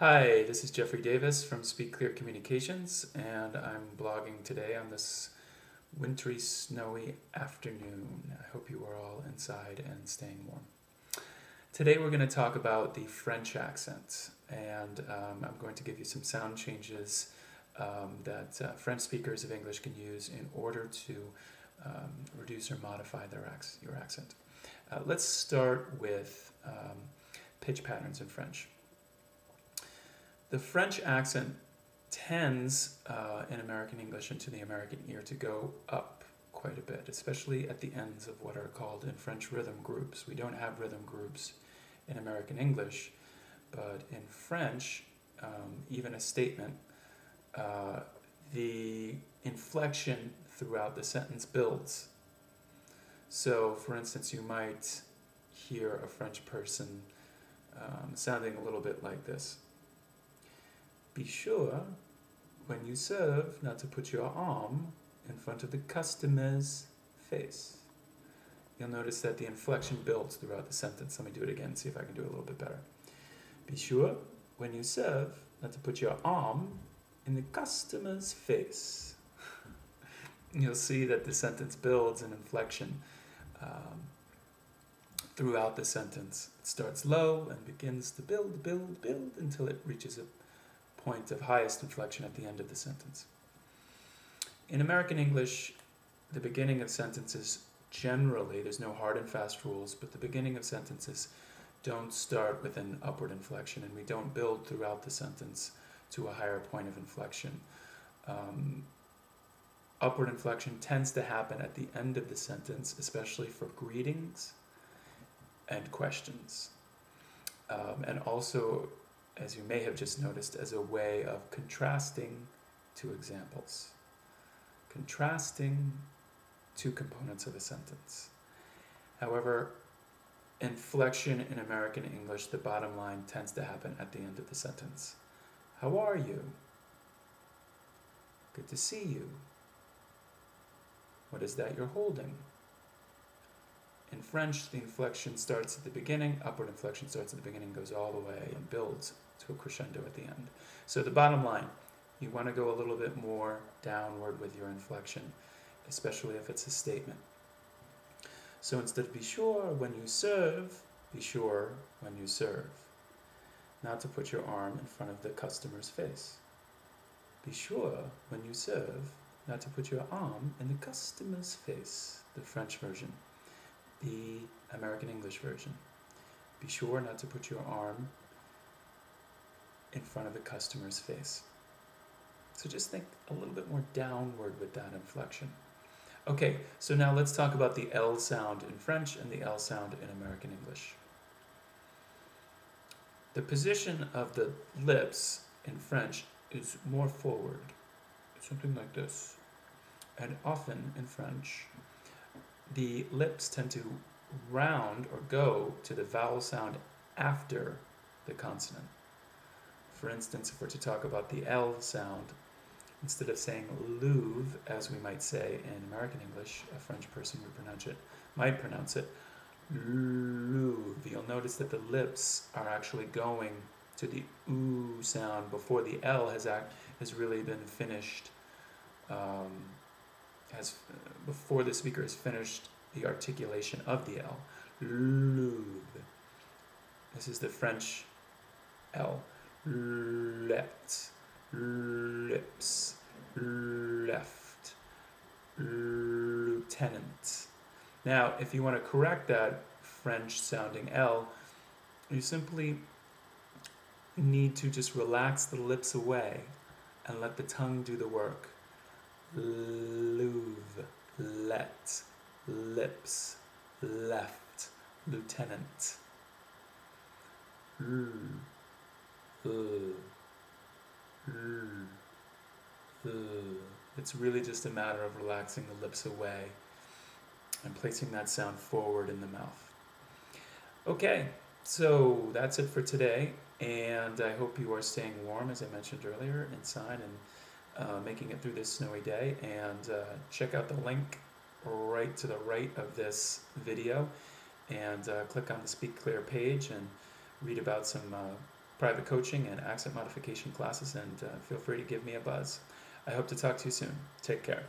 Hi, this is Jeffrey Davis from Speak Clear Communications, and I'm blogging today on this wintry, snowy afternoon. I hope you are all inside and staying warm. Today we're going to talk about the French accent, and I'm going to give you some sound changes that French speakers of English can use in order to reduce or modify your accent. Let's start with pitch patterns in French. The French accent tends, in American English and to the American ear, to go up quite a bit, especially at the ends of what are called in French rhythm groups. We don't have rhythm groups in American English, but in French, even a statement, the inflection throughout the sentence builds. So, for instance, you might hear a French person sounding a little bit like this. Be sure, when you serve, not to put your arm in front of the customer's face. You'll notice that the inflection builds throughout the sentence. Let me do it again, see if I can do it a little bit better. Be sure, when you serve, not to put your arm in the customer's face. You'll see that the sentence builds an inflection throughout the sentence. It starts low and begins to build until it reaches a point of highest inflection at the end of the sentence. In American English, the beginning of sentences generally, there's no hard and fast rules, but the beginning of sentences don't start with an upward inflection, and we don't build throughout the sentence to a higher point of inflection. Upward inflection tends to happen at the end of the sentence, especially for greetings and questions. And also, as you may have just noticed, as a way of contrasting two examples. Contrasting two components of a sentence. However, inflection in American English, the bottom line, tends to happen at the end of the sentence. How are you? Good to see you. What is that you're holding? In French, the inflection starts at the beginning, upward inflection starts at the beginning, goes all the way and builds to a crescendo at the end. So the bottom line, you want to go a little bit more downward with your inflection, especially if it's a statement. So instead of be sure when you serve, be sure when you serve. Not to put your arm in front of the customer's face. Be sure when you serve, not to put your arm in the customer's face, the French version. The American English version. Be sure not to put your arm in front of the customer's face. So just think a little bit more downward with that inflection. Okay, so now let's talk about the L sound in French and the L sound in American English. The position of the lips in French is more forward, something like this. And often in French, the lips tend to round or go to the vowel sound after the consonant. For instance, if we're to talk about the L sound, instead of saying Louvre, as we might say in American English, a French person might pronounce it Louvre. You'll notice that the lips are actually going to the oo sound before the L has really been finished. Before the speaker has finished the articulation of the L. Louvre. This is the French L. Let, lips, left, lieutenant. Now, if you want to correct that French sounding L, you simply need to just relax the lips away and let the tongue do the work. Louvre, let, lips, left, lieutenant. It's really just a matter of relaxing the lips away and placing that sound forward in the mouth. Okay, so that's it for today, and I hope you are staying warm, as I mentioned earlier, inside and making it through this snowy day. And check out the link right to the right of this video and click on the Speak Clear page and read about some private coaching and accent modification classes, and feel free to give me a buzz. I hope to talk to you soon. Take care.